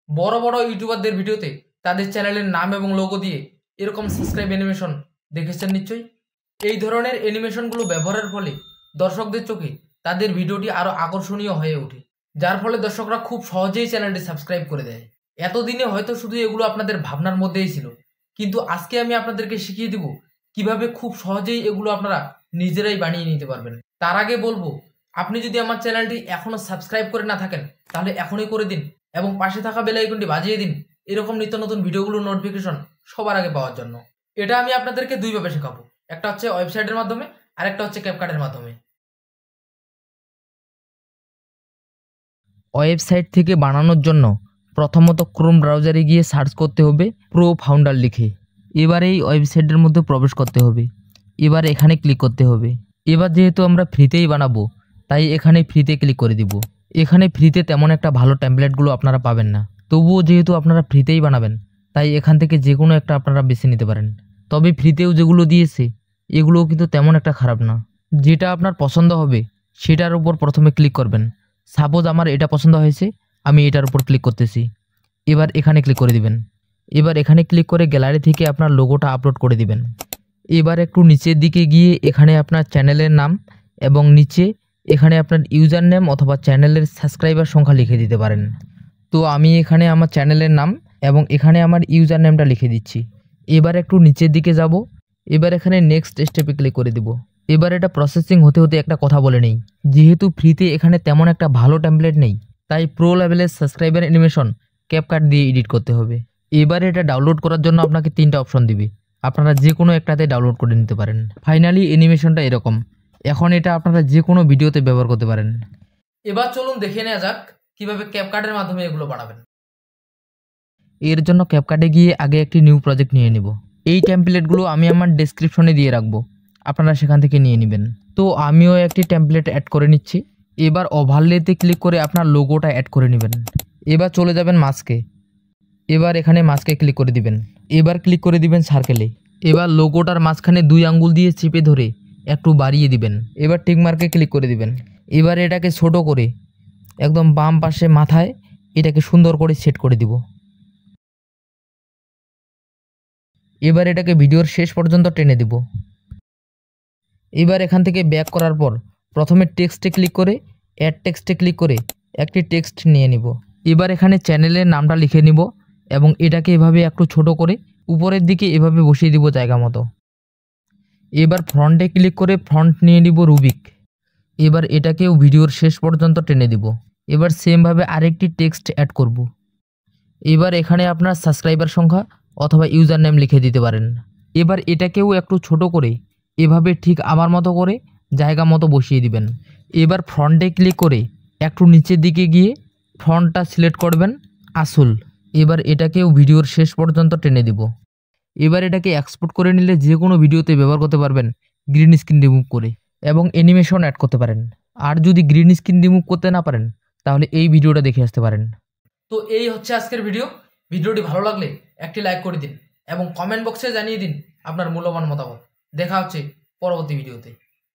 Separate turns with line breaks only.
বড় বড় ইউটিউবারদের ভিডিওতে তাদের চ্যানেলের নাম এবং লোগো দিয়ে এরকম সাবস্ক্রাইব অ্যানিমেশন দেখেছেন নিশ্চয়ই। এই ধরনের অ্যানিমেশনগুলো ব্যবহারের ফলে দর্শকদের চোখে তাদের ভিডিওটি আরও আকর্ষণীয় হয়ে ওঠে, যার ফলে দর্শকরা খুব সহজেই চ্যানেলটি সাবস্ক্রাইব করে দেয়। এতদিনে হয়তো শুধু এগুলো আপনাদের ভাবনার মধ্যেই ছিল, কিন্তু আজকে আমি আপনাদেরকে শিখিয়ে দিব কিভাবে খুব সহজেই এগুলো আপনারা নিজেরাই বানিয়ে নিতে পারবেন। তার আগে বলবো, আপনি যদি আমার চ্যানেলটি এখনও সাবস্ক্রাইব করে না থাকেন তাহলে এখনই করে দিন এবং পাশে থাকা বেল আইকনটি বাজিয়ে দিন এরকম নিত্য নতুন ভিডিওগুলোর নোটিফিকেশন সবার আগে পাওয়ার জন্য। এটা আমি আপনাদেরকে দুইভাবে শেখাবো, একটা হচ্ছে ওয়েবসাইটের মাধ্যমে আর একটা হচ্ছে ক্যাপকাটের মাধ্যমে।
ওয়েবসাইট থেকে বানানোর জন্য প্রথমত ক্রোম ব্রাউজারে গিয়ে সার্চ করতে হবে প্রো ফাউন্ডার লিখে। এবার এই ওয়েবসাইটের মধ্যে প্রবেশ করতে হবে। এবার এখানে ক্লিক করতে হবে। এবার যেহেতু আমরা ফ্রিতেই বানাবো তাই এখানে ফ্রিতে ক্লিক করে দিব। এখানে ফ্রিতে তেমন একটা ভালো টেমপ্লেটগুলো আপনারা পাবেন না, তবুও যেহেতু আপনারা ফ্রিতেই বানাবেন তাই এখান থেকে যে কোনো একটা আপনারা বেছে নিতে পারেন। তবে ফ্রিতেও যেগুলো দিয়েছে এগুলোও কিন্তু তেমন একটা খারাপ না। যেটা আপনার পছন্দ হবে সেটার উপর প্রথমে ক্লিক করবেন। সাপোজ আমার এটা পছন্দ হয়েছে, আমি এটার উপর ক্লিক করতেছি। এবার এখানে ক্লিক করে দিবেন। এবার এখানে ক্লিক করে গ্যালারি থেকে আপনার লোগোটা আপলোড করে দিবেন। এবার একটু নিচের দিকে গিয়ে এখানে আপনার চ্যানেলের নাম এবং নিচে এখানে আপনার ইউজার নেম অথবা চ্যানেলের সাবস্ক্রাইবার সংখ্যা লিখে দিতে পারেন। তো আমি এখানে আমার চ্যানেলের নাম এবং এখানে আমার ইউজার নেমটা লিখে দিচ্ছি। এবার একটু নিচের দিকে যাব। এবার এখানে নেক্সট স্টেপে ক্লিক করে দিব। এবার এটা প্রসেসিং হতে হতে একটা কথা বলে নেই, যেহেতু ফ্রিতে এখানে তেমন একটা ভালো টেমপ্লেট নেই তাই প্রো লেভেলের সাবস্ক্রাইবার অ্যানিমেশন ক্যাপকাট দিয়ে এডিট করতে হবে। এবার এটা ডাউনলোড করার জন্য আপনাকে 3টা অপশন দিবে, আপনারা যে কোনো একটাতে ডাউনলোড করে নিতে পারেন। ফাইনালি অ্যানিমেশনটা এরকম। এখন এটা আপনারা যে কোনো ভিডিওতে ব্যবহার করতে পারেন।
এবার চলুন দেখে নেওয়া যাক কিভাবে ক্যাপকাটের মাধ্যমে এগুলো বানাবেন।
এর জন্য ক্যাপকাটে গিয়ে আগে একটি নিউ প্রজেক্ট নিয়ে নেব। এই টেমপ্লেটগুলো আমি আমার ডেসক্রিপশনে দিয়ে রাখবো, আপনারা সেখান থেকে নিয়ে নেবেন। তো আমিও একটি টেমপ্লেট অ্যাড করে নিচ্ছি। এবার ওভারলেতে ক্লিক করে আপনার লোগোটা অ্যাড করে নেবেন। এবার চলে যাবেন মাস্কে। এবার এখানে মাস্কে ক্লিক করে দিবেন। এবার ক্লিক করে দিবেন সার্কেলে। এবার লোগোটার মাঝখানে 2 আঙ্গুল দিয়ে চেপে ধরে একটু বাড়িয়ে দিবেন। এবার টিক মার্কে ক্লিক করে দিবেন। এবার এটাকে ছোট করে একদম বাম পাশে মাথায় এটাকে সুন্দর করে সেট করে দিব। এবার এটাকে ভিডিওর শেষ পর্যন্ত টেনে দিব। এবার এখান থেকে ব্যাক করার পর প্রথমে টেক্সটে ক্লিক করে অ্যাড টেক্সটে ক্লিক করে একটি টেক্সট নিয়ে নিব। এবার এখানে চ্যানেলের নামটা লিখে নিব এবং এটাকে এভাবে একটু ছোট করে উপরের দিকে এভাবে বসিয়ে দিব জায়গা মতো। এবার ফ্রন্টে ক্লিক করে ফ্রন্ট নিয়ে নিব রুবিক। এবার এটাকেও ভিডিওর শেষ পর্যন্ত টেনে দিব। এবার সেমভাবে আরেকটি টেক্সট অ্যাড করব। এবার এখানে আপনার সাবস্ক্রাইবার সংখ্যা অথবা ইউজার নেম লিখে দিতে পারেন। এবার এটাকেও একটু ছোট করে এভাবে ঠিক আমার মতো করে জায়গা মতো বসিয়ে দিবেন। এবার ফ্রন্টে ক্লিক করে একটু নিচের দিকে গিয়ে ফ্রন্টটা সিলেক্ট করবেন আসল। এবার এটাকেও ভিডিওর শেষ পর্যন্ত টেনে দিব। এবার এটাকে এক্সপোর্ট করে নিলে যে কোনো ভিডিওতে ব্যবহার করতে পারবেন গ্রিন স্ক্রিন রিমুভ করে এবং অ্যানিমেশন অ্যাড করতে পারেন। আর যদি গ্রিন স্ক্রিন রিমুভ করতে না পারেন তাহলে এই ভিডিওটা দেখে আসতে পারেন।
তো এই হচ্ছে আজকের ভিডিওটি ভালো লাগলে একটি লাইক করে দিন এবং কমেন্ট বক্সে জানিয়ে দিন আপনার মূল্যবান মতামত। দেখা হচ্ছে পরবর্তী ভিডিওতে।